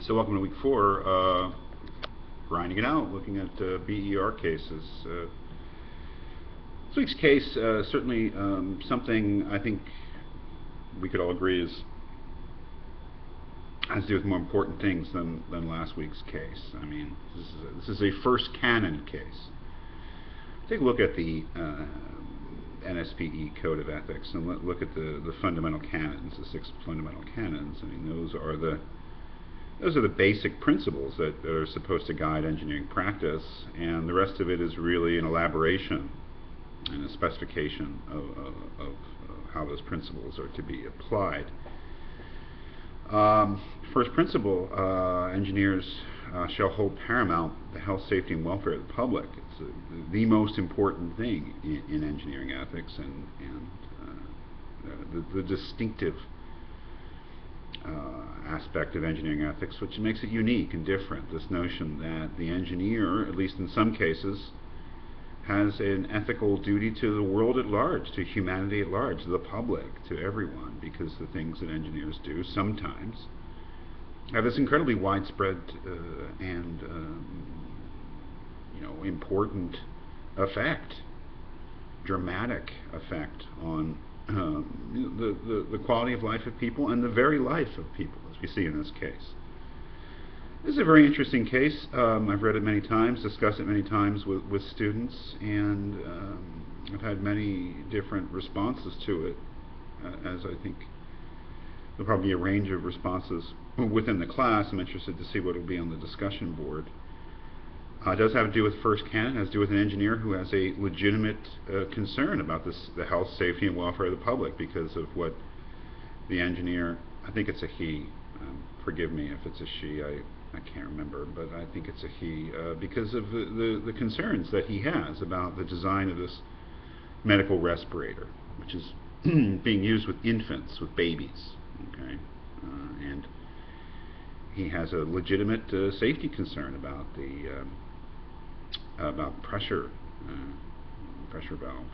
So welcome to week 4, grinding it out, looking at BER cases. This week's case, certainly something I think we could all agree has to do with more important things than last week's case. I mean, this is a first canon case. Take a look at the NSPE Code of Ethics and look at the fundamental canons, the 6 fundamental canons. I mean, those are the basic principles that are supposed to guide engineering practice, and the rest of it is really an elaboration and a specification of how those principles are to be applied. First principle, engineers shall hold paramount the health, safety, and welfare of the public. It's the most important thing in engineering ethics, and the distinctive aspect of engineering ethics, which makes it unique and different. This notion that the engineer, at least in some cases, has an ethical duty to the world at large, to humanity at large, to the public, to everyone, because the things that engineers do sometimes have this incredibly widespread and important effect, dramatic effect on the quality of life of people and the very life of people, as we see in this case. This is a very interesting case. I've read it many times, discussed it many times with students, and I've had many different responses to it, as I think there'll probably be a range of responses within the class. I'm interested to see what will be on the discussion board. It does have to do with first canon. It has to do with an engineer who has a legitimate concern about the health, safety, and welfare of the public because of what the engineer, I think it's a he, forgive me if it's a she, I can't remember, but I think it's a he, because of the concerns that he has about the design of this medical respirator, which is being used with infants, with babies, okay? And he has a legitimate safety concern about about pressure valve.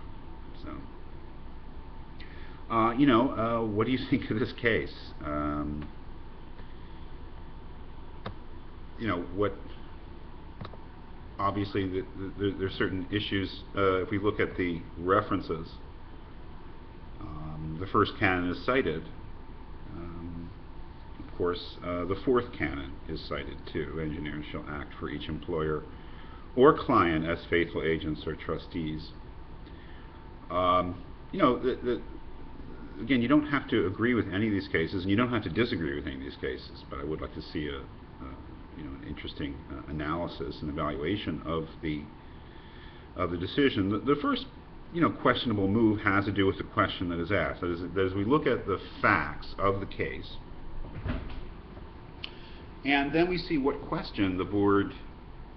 So, what do you think of this case? Obviously there's certain issues. If we look at the references, the first canon is cited. Of course, the fourth canon is cited too. Engineers shall act for each employer or client as faithful agents or trustees. Again, you don't have to agree with any of these cases, and you don't have to disagree with any of these cases, but I would like to see an interesting analysis and evaluation of the decision. The first questionable move has to do with the question that is asked. That is, as we look at the facts of the case, and then we see what question the board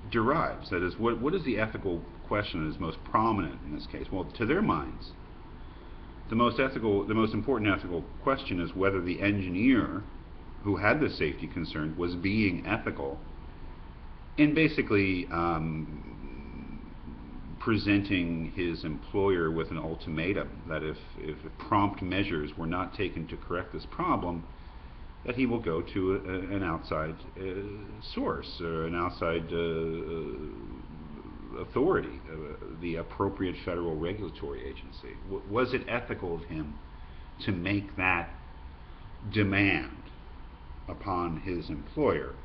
derives. That is, what is the ethical question that is most prominent in this case? Well, to their minds, the most important ethical question is whether the engineer who had the safety concern was being ethical in basically presenting his employer with an ultimatum that if prompt measures were not taken to correct this problem, that he will go to an outside source or an outside authority, the appropriate federal regulatory agency. Was it ethical of him to make that demand upon his employer?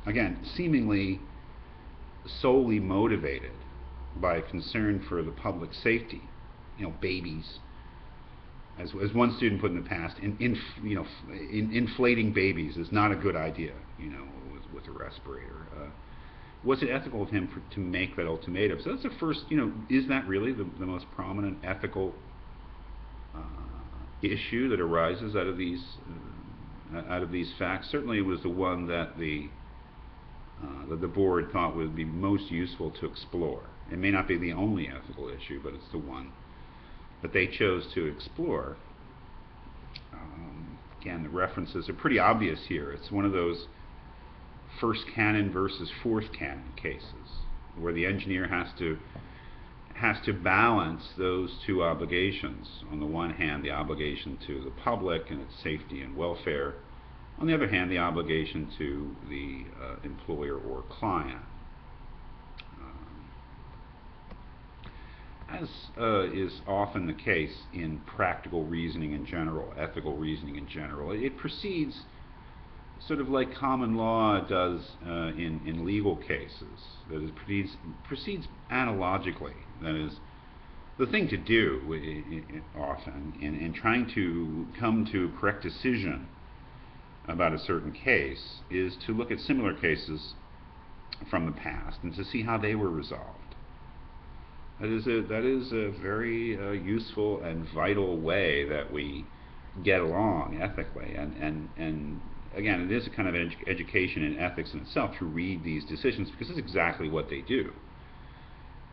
Again, seemingly solely motivated by a concern for the public safety. Babies. As one student put in the past, inflating babies is not a good idea, with a respirator. Was it ethical of him to make that ultimatum? So that's the first, is that really the most prominent ethical issue that arises out of these facts? Certainly it was the one that the board thought would be most useful to explore. It may not be the only ethical issue, but it's the one that they chose to explore. Again, the references are pretty obvious here. It's one of those first canon versus fourth canon cases where the engineer has to balance those two obligations. On the one hand, the obligation to the public and its safety and welfare. On the other hand, the obligation to the employer or client. As is often the case in practical reasoning in general, ethical reasoning in general, it proceeds sort of like common law does in legal cases. That is, proceeds analogically. That is, the thing to do often in trying to come to a correct decision about a certain case is to look at similar cases from the past and to see how they were resolved. That is a very useful and vital way that we get along ethically. And again, it is a kind of education in ethics in itself to read these decisions, because it's exactly what they do.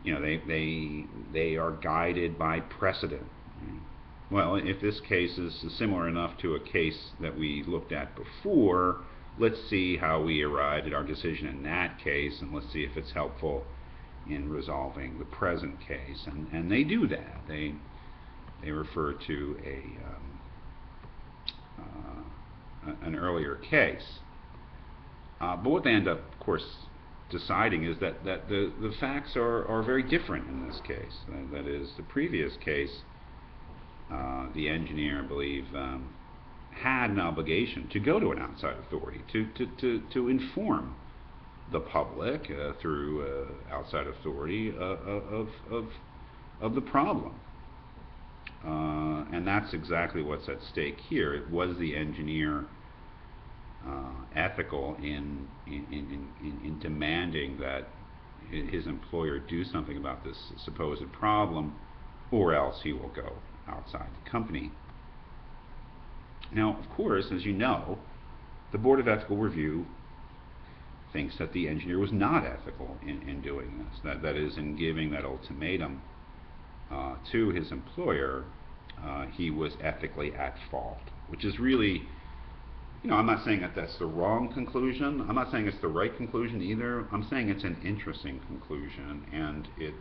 You know, they are guided by precedent. Well, if this case is similar enough to a case that we looked at before, let's see how we arrived at our decision in that case, and let's see if it's helpful in resolving the present case. And they do that. They refer to an earlier case. But what they end up, of course, deciding is that the facts are very different in this case. That is, the previous case, the engineer, I believe, had an obligation to go to an outside authority to inform the public through outside authority of the problem. And that's exactly what's at stake here. It was the engineer ethical in demanding that his employer do something about this supposed problem, or else he will go outside the company. Now, of course, as you know, the Board of Ethical Review thinks that the engineer was not ethical in doing this. That is, in giving that ultimatum to his employer, he was ethically at fault, which is really, you know, I'm not saying that that's the wrong conclusion. I'm not saying it's the right conclusion either. I'm saying it's an interesting conclusion, and it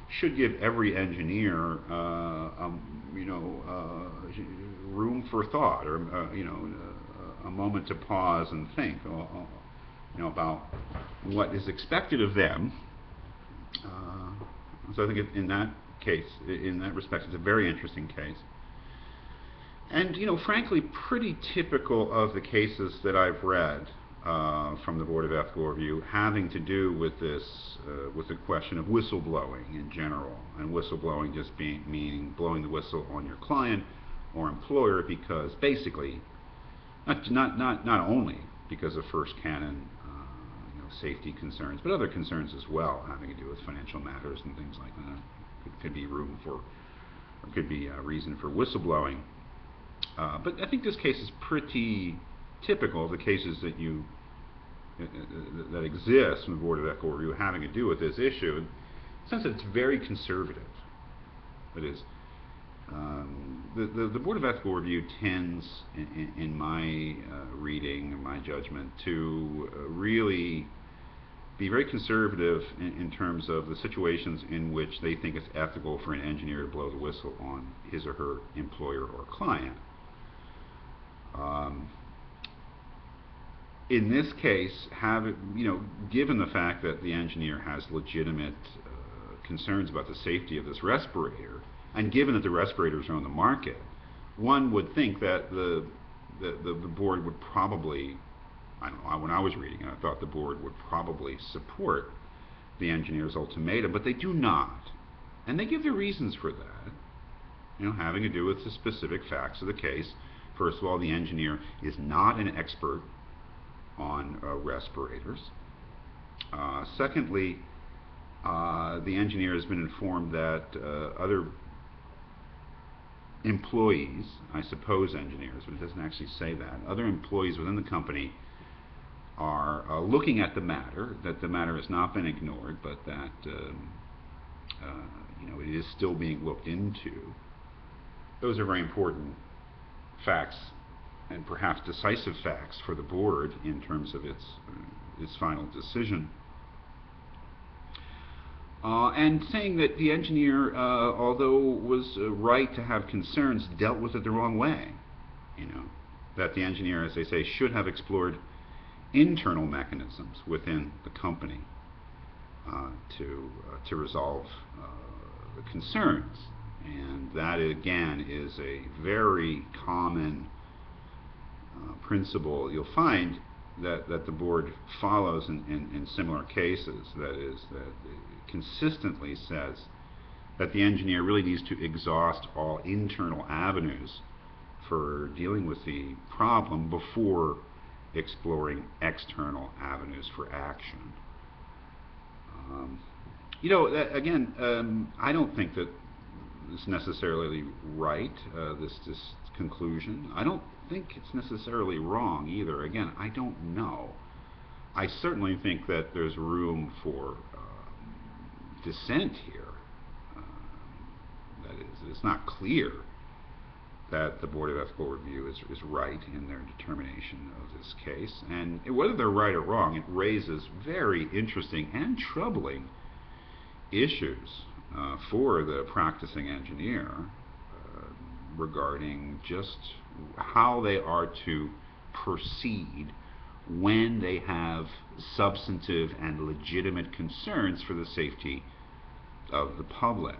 should give every engineer, room for thought, or a moment to pause and think, about what is expected of them. So I think in that case, in that respect, it's a very interesting case. And, frankly, pretty typical of the cases that I've read from the Board of Ethical Review having to do with this, with the question of whistleblowing in general, and whistleblowing just meaning blowing the whistle on your client or employer, because basically, not only because of first canon safety concerns, but other concerns as well, having to do with financial matters and things like that. Could be room for, or could be a reason for whistleblowing. But I think this case is pretty typical of the cases that exist in the Board of Ethical Review having to do with this issue, in the sense that it's very conservative. That is, the Board of Ethical Review tends, in my reading, in my judgment, to really be very conservative in terms of the situations in which they think it's ethical for an engineer to blow the whistle on his or her employer or client. In this case, given the fact that the engineer has legitimate concerns about the safety of this respirator, and given that the respirators are on the market, one would think that the board would probably, I don't know, when I was reading it, I thought the board would probably support the engineer's ultimatum, but they do not. And they give their reasons for that, having to do with the specific facts of the case. First of all, the engineer is not an expert on respirators. Secondly, the engineer has been informed that other employees, I suppose engineers, but it doesn't actually say that, other employees within the company are looking at the matter, that the matter has not been ignored, but that it is still being looked into. Those are very important facts, and perhaps decisive facts for the board in terms of its final decision. And saying that the engineer, although was right to have concerns, dealt with it the wrong way. that the engineer, as they say, should have explored internal mechanisms within the company to resolve the concerns. And that, again, is a very common principle you'll find that the board follows in similar cases. That is, that it consistently says that the engineer really needs to exhaust all internal avenues for dealing with the problem before exploring external avenues for action. Again, I don't think that it's necessarily right, this conclusion. I don't think it's necessarily wrong either. Again, I don't know. I certainly think that there's room for dissent here. That is, it's not clear that the Board of Ethical Review is right in their determination of this case. And whether they're right or wrong, it raises very interesting and troubling issues for the practicing engineer regarding just how they are to proceed when they have substantive and legitimate concerns for the safety of the public.